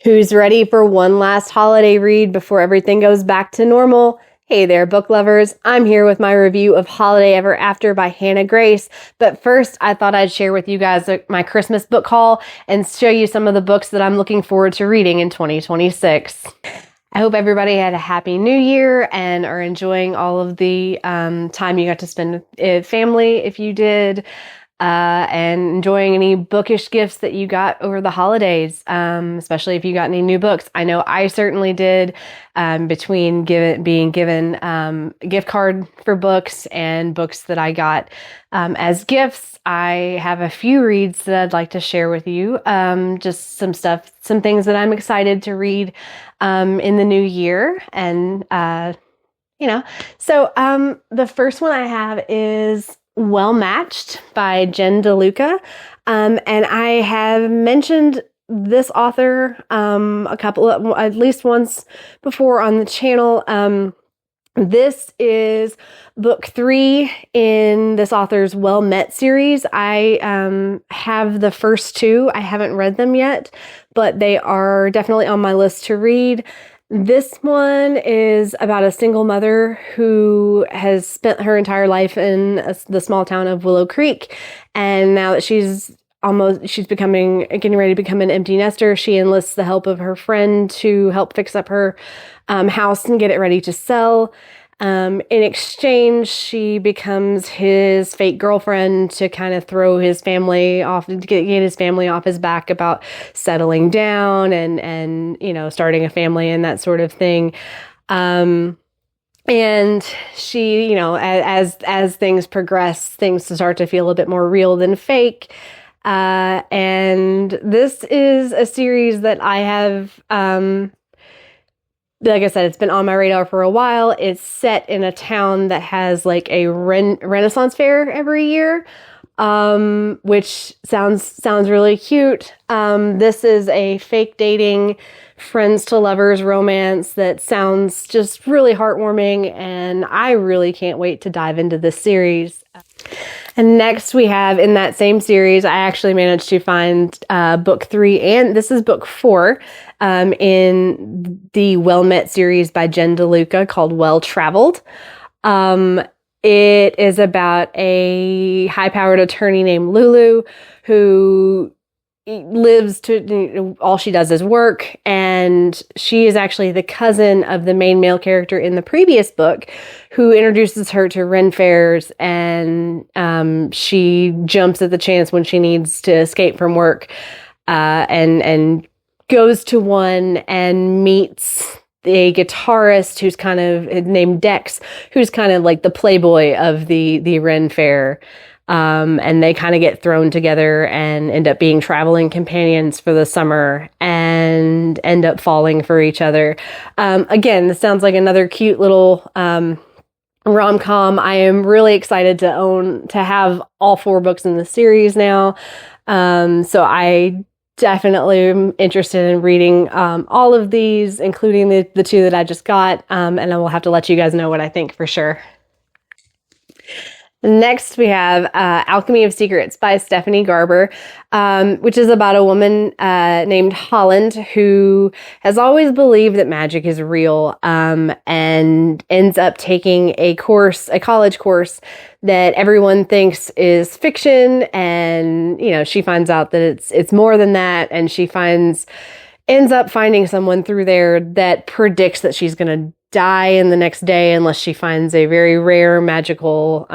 Who's ready for one last holiday read before everything goes back to normal? Hey there, book lovers. I'm here with my review of Holiday Ever After by Hannah Grace. But first, I thought I'd share with you guys my Christmas book haul and show you some of the books that I'm looking forward to reading in 2026. I hope everybody had a happy new year and are enjoying all of the time you got to spend with family if you did. And enjoying any bookish gifts that you got over the holidays, especially if you got any new books. I know I certainly did, between being given a gift card for books and books that I got as gifts. I have a few reads that I'd like to share with you, just some things that I'm excited to read in the new year. And, so the first one I have is Well Matched by DeLuca. And I have mentioned this author at least once before on the channel. This is book 3 in this author's Well Met series. I have the first 2. I haven't read them yet, but they are definitely on my list to read. This one is about a single mother who has spent her entire life in the small town of Willow Creek. And now that she's getting ready to become an empty nester, she enlists the help of her friend to help fix up her house and get it ready to sell. In exchange, she becomes his fake girlfriend to kind of throw his family off, to get his family off his back about settling down and starting a family and that sort of thing. And she, as things progress, things start to feel a bit more real than fake. And this is a series that I have, like I said, it's been on my radar for a while. It's set in a town that has like a Renaissance fair every year, which sounds really cute. This is a fake dating, friends to lovers romance that sounds just really heartwarming, and I really can't wait to dive into this series. And next we have, in that same series, I actually managed to find book 3, and this is book 4 in the Well Met series by DeLuca called Well Traveled. It is about a high-powered attorney named Lulu who lives all she does is work, and she is actually the cousin of the main male character in the previous book, who introduces her to Ren fairs, and she jumps at the chance when she needs to escape from work, and goes to one and meets a guitarist who's kind of named Dex, who's kind of like the playboy of the Ren fair. And they kind of get thrown together and end up being traveling companions for the summer and end up falling for each other. Again, this sounds like another cute little rom-com. I am really excited to have all 4 books in the series now. So I definitely am interested in reading all of these, including the 2 that I just got. And I will have to let you guys know what I think for sure. Next, we have Alchemy of Secrets by Stephanie Garber, which is about a woman named Holland who has always believed that magic is real, and ends up taking a college course that everyone thinks is fiction, and she finds out that it's more than that, and she ends up finding someone through there that predicts that she's going to die in the next day unless she finds a very rare magical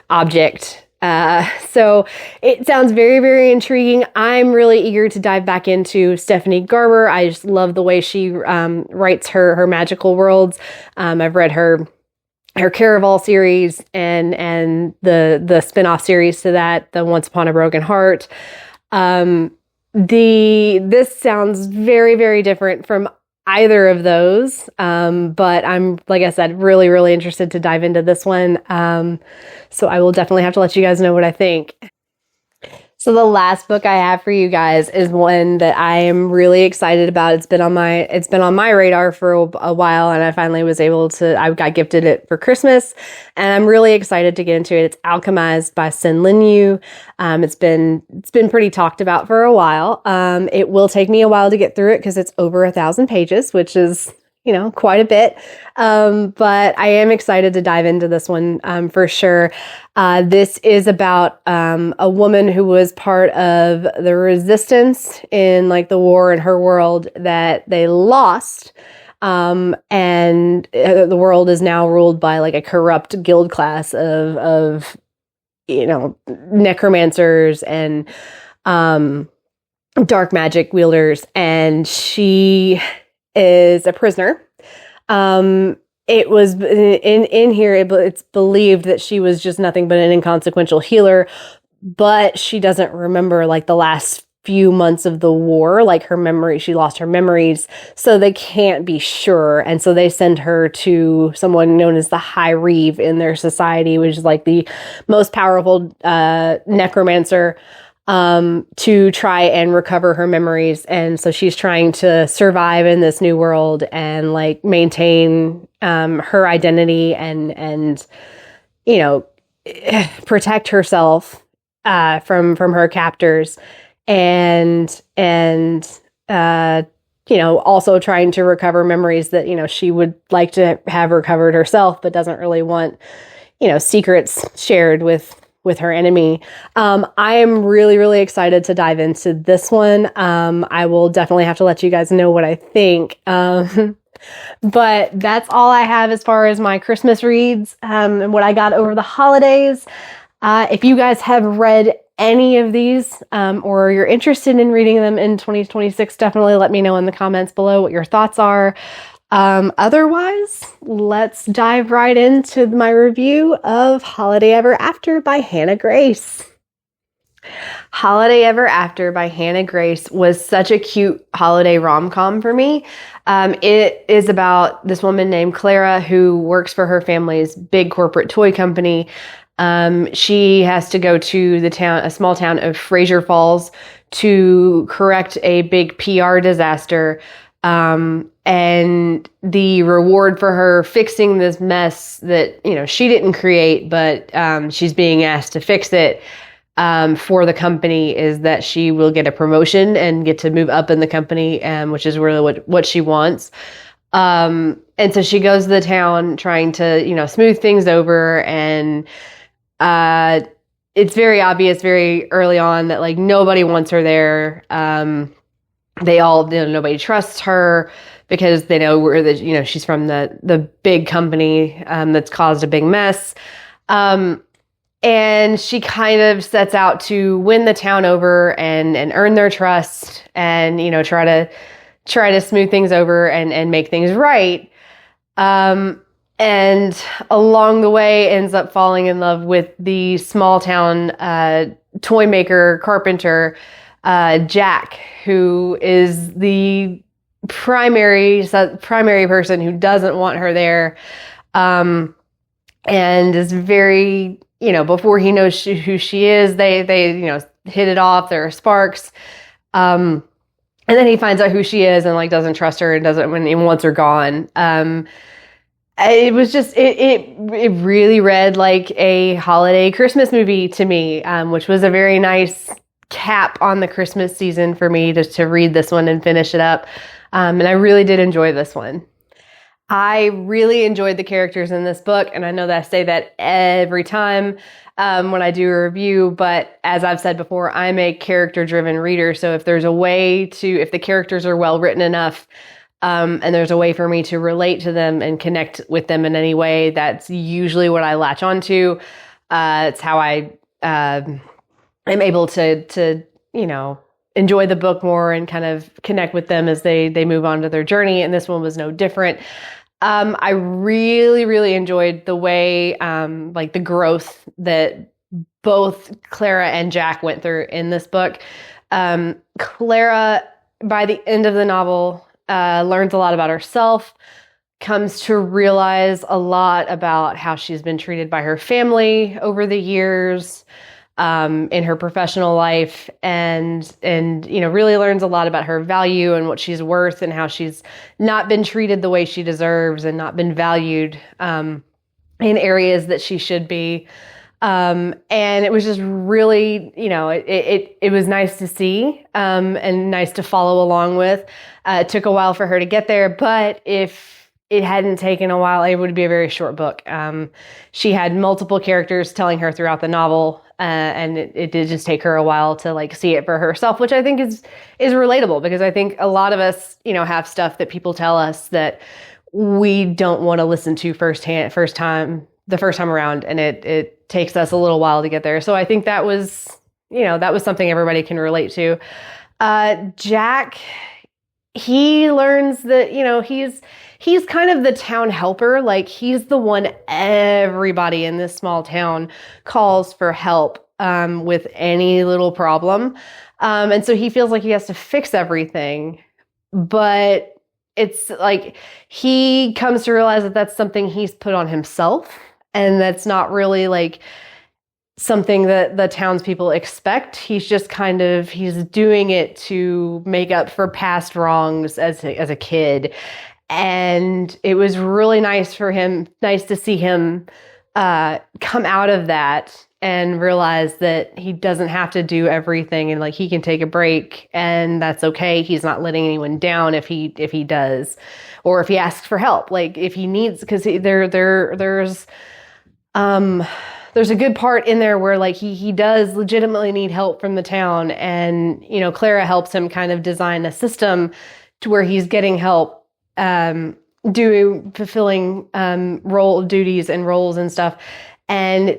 object. So it sounds very, very intriguing. I'm really eager to dive back into Stephanie Garber. I just love the way she writes her magical worlds. I've read her Caraval series and the spin-off series to that, the Once Upon a Broken Heart. This sounds very, very different from either of those. But I'm, like I said, really, really interested to dive into this one. So I will definitely have to let you guys know what I think. So the last book I have for you guys is one that I am really excited about. It's been on my radar for a while, and I finally was able to. I got gifted it for Christmas, and I'm really excited to get into it. It's Alchemized by SenLinYu. It's been pretty talked about for a while. It will take me a while to get through it because it's over 1,000 pages, which is quite a bit. But I am excited to dive into this one for sure. This is about a woman who was part of the resistance in the war in her world that they lost. And the world is now ruled by a corrupt guild class of necromancers and dark magic wielders. And she is a prisoner. It was in here. It's believed that she was just nothing but an inconsequential healer, but she doesn't remember the last few months of the war, her memory. She lost her memories, so they can't be sure. And so they send her to someone known as the High Reeve in their society, which is the most powerful necromancer, to try and recover her memories. And so she's trying to survive in this new world and maintain her identity and protect herself from her captors, and also trying to recover memories that she would like to have recovered herself, but doesn't really want secrets shared with her enemy. I am really, really excited to dive into this one. I will definitely have to let you guys know what I think. But that's all I have as far as my Christmas reads and what I got over the holidays. If you guys have read any of these or you're interested in reading them in 2026, definitely let me know in the comments below what your thoughts are. Otherwise, let's dive right into my review of Holiday Ever After by Hannah Grace. Holiday Ever After by Hannah Grace was such a cute holiday rom-com for me. It is about this woman named Clara who works for her family's big corporate toy company. She has to go to a small town of Fraser Falls to correct a big PR disaster. And the reward for her fixing this mess that, she didn't create, but she's being asked to fix it for the company is that she will get a promotion and get to move up in the company, which is really what she wants. And so she goes to the town trying to, smooth things over. And it's very obvious very early on that nobody wants her there. Nobody trusts her because they know she's from the big company that's caused a big mess. And she kind of sets out to win the town over and earn their trust and, try to smooth things over and make things right. And along the way ends up falling in love with the small town toy maker carpenter, Jack, who is the primary person who doesn't want her there, and is very, before he knows who she is, they hit it off. There are sparks, and then he finds out who she is and doesn't trust her and wants her gone. It was just it really read like a holiday Christmas movie to me, which was a very nice cap on the Christmas season for me to read this one and finish it up. And I really did enjoy this one. I really enjoyed the characters in this book, and I know that I say that every time when I do a review, but as I've said before, I'm a character-driven reader, so if the characters are well written enough, and there's a way for me to relate to them and connect with them in any way, that's usually what I latch onto. It's how I am able to enjoy the book more and kind of connect with them as they move on to their journey. And this one was no different. I really, really enjoyed the way, the growth that both Clara and Jack went through in this book. Clara, by the end of the novel, learns a lot about herself, comes to realize a lot about how she's been treated by her family over the years, in her professional life, and really learns a lot about her value and what she's worth and how she's not been treated the way she deserves and not been valued in areas that she should be. And it was just really, it was nice to see, and nice to follow along with. It took a while for her to get there, but if it hadn't taken a while, it would be a very short book. She had multiple characters telling her throughout the novel, and it did just take her a while to like see it for herself, which I think is relatable, because I think a lot of us, have stuff that people tell us that we don't want to listen to the first time around, and it takes us a little while to get there. So I think that was something everybody can relate to. Jack, he learns that, he's kind of the town helper. Like, he's the one everybody in this small town calls for help with any little problem. And so he feels like he has to fix everything. But it's like he comes to realize that that's something he's put on himself. And that's not really like something that the townspeople expect. He's just he's doing it to make up for past wrongs as a kid. And it was really nice to see him come out of that and realize that he doesn't have to do everything, and like he can take a break, and that's okay. He's not letting anyone down if he does, or if he asks for help, like if he needs, because there's a good part in there where like he does legitimately need help from the town, and Clara helps him kind of design a system to where he's getting help fulfilling role duties and roles and stuff, and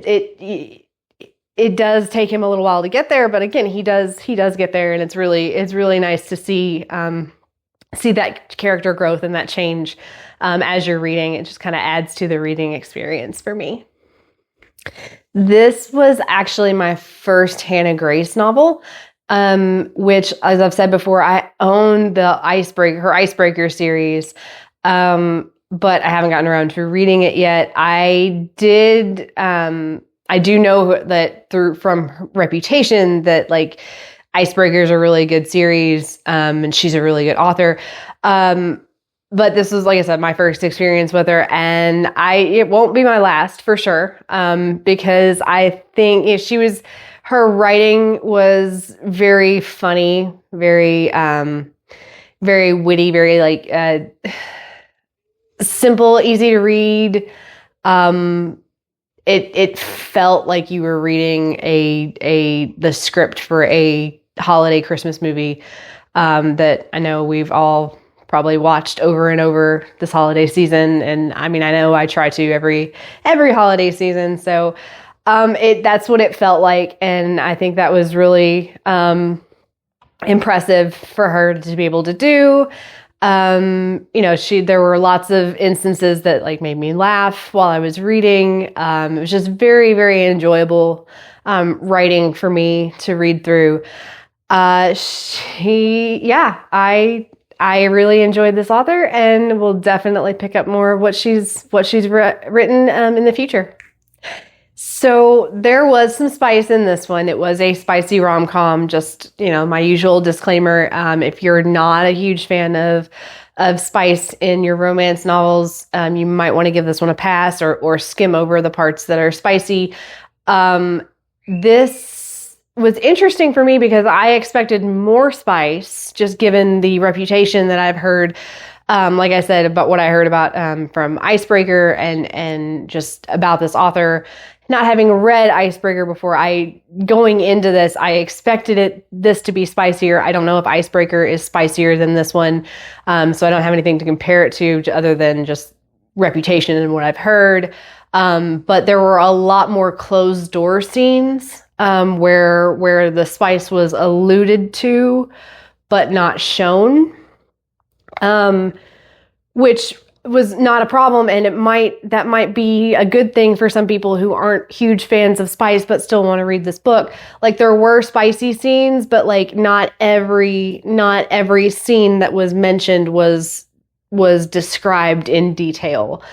it does take him a little while to get there, but again he does get there, and it's really nice to see that character growth and that change as you're reading. It just kind of adds to the reading experience for me. This was actually my first Hannah Grace novel, which, as I've said before, I own her Icebreaker series, but I haven't gotten around to reading it yet. I do know that from reputation that like Icebreaker is a really good series, and she's a really good author. But this was, like I said, my first experience with her, and it won't be my last for sure, because I think her writing was very funny, very, very witty, very like simple, easy to read. It felt like you were reading the script for a holiday Christmas movie that I know we've all probably watched over and over this holiday season. And I mean, I know I try to every holiday season. So that's what it felt like. And I think that was really impressive for her to be able to do. There were lots of instances that like made me laugh while I was reading. It was just very, very enjoyable writing for me to read through. I really enjoyed this author, and will definitely pick up more of what she's written in the future. So there was some spice in this one. It was a spicy rom-com, just, my usual disclaimer. If you're not a huge fan of spice in your romance novels, you might want to give this one a pass, or skim over the parts that are spicy. This was interesting for me because I expected more spice, just given the reputation that I've heard, like I said, about what I heard about from Icebreaker, and just about this author. Not having read Icebreaker before, going into this, I expected this to be spicier. I don't know if Icebreaker is spicier than this one, so I don't have anything to compare it to other than just reputation and what I've heard. But there were a lot more closed door scenes where the spice was alluded to but not shown, which was not a problem, and that might be a good thing for some people who aren't huge fans of spice but still want to read this book. Like, there were spicy scenes, but like not every scene that was mentioned was described in detail.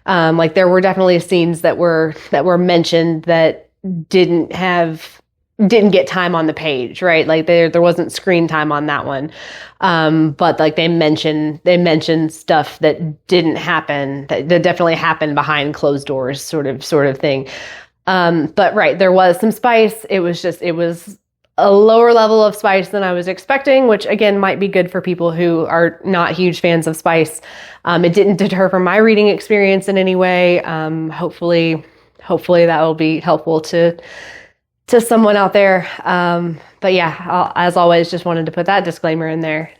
Like, there were definitely scenes that were mentioned that didn't have didn't get time on the page, right? Like there wasn't screen time on that one. But like they mentioned stuff that didn't happen, that definitely happened behind closed doors, sort of thing. But right, there was some spice. It was a lower level of spice than I was expecting, which again might be good for people who are not huge fans of spice. It didn't deter from my reading experience in any way. Hopefully that will be helpful to someone out there. But yeah, as always, just wanted to put that disclaimer in there.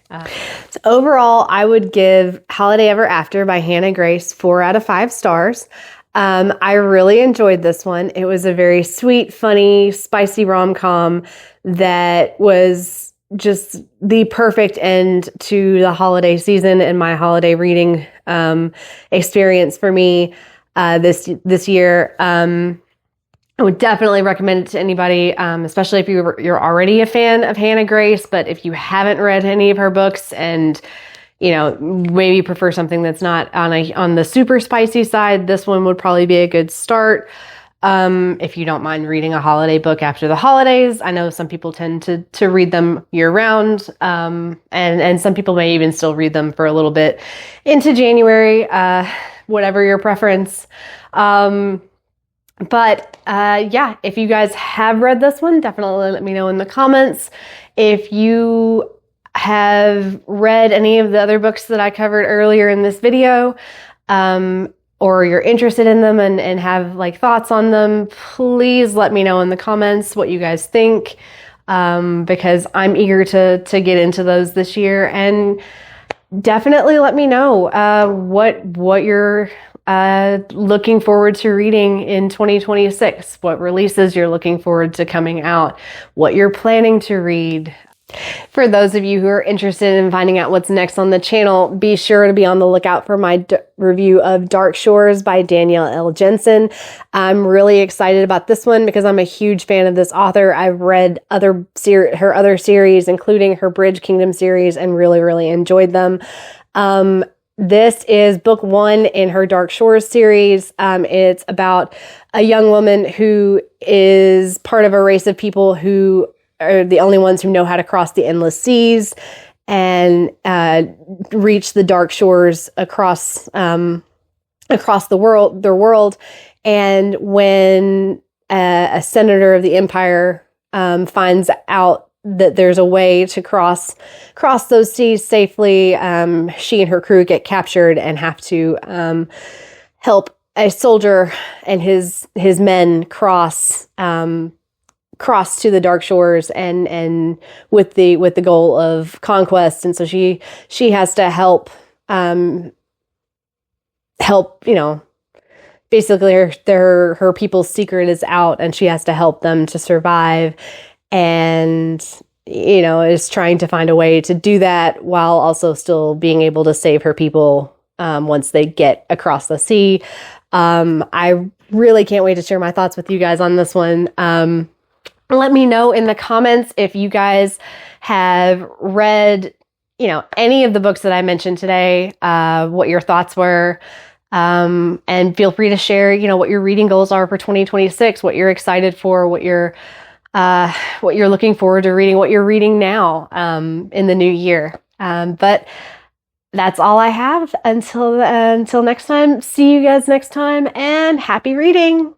So overall, I would give Holiday Ever After by Hannah Grace 4 out of 5 stars. I really enjoyed this one. It was a very sweet, funny, spicy rom-com that was just the perfect end to the holiday season and my holiday reading experience for me this year. I would definitely recommend it to anybody, especially if you're already a fan of Hannah Grace. But if you haven't read any of her books and maybe prefer something that's not on the super spicy side, this one would probably be a good start. If you don't mind reading a holiday book after the holidays, I know some people tend to read them year round, and some people may even still read them for a little bit into January, whatever your preference. But yeah, if you guys have read this one, definitely let me know in the comments. If you have read any of the other books that I covered earlier in this video, or you're interested in them and have like thoughts on them, please let me know in the comments what you guys think, because I'm eager to get into those this year. And definitely let me know what you're looking forward to reading in 2026, what releases you're looking forward to coming out, what you're planning to read. For those of you who are interested in finding out what's next on the channel, be sure to be on the lookout for my review of Dark Shores by Danielle L. Jensen. I'm really excited about this one because I'm a huge fan of this author. I've read her other series, including her Bridge Kingdom series, and really, really enjoyed them. This is book 1 in her Dark Shores series. It's about a young woman who is part of a race of people who are the only ones who know how to cross the endless seas and reach the dark shores across the world. And when a senator of the empire finds out that there's a way to cross those seas safely, she and her crew get captured and have to help a soldier and his men cross to the dark shores and with the goal of conquest. And so she has to help basically her people's secret is out and she has to help them to survive, and is trying to find a way to do that while also still being able to save her people once they get across the sea. I really can't wait to share my thoughts with you guys on this one. Let me know in the comments if you guys have read, any of the books that I mentioned today, what your thoughts were, and feel free to share, what your reading goals are for 2026, what you're excited for, what you're looking forward to reading, what you're reading now, in the new year. But that's all I have until next time. See you guys next time, and happy reading.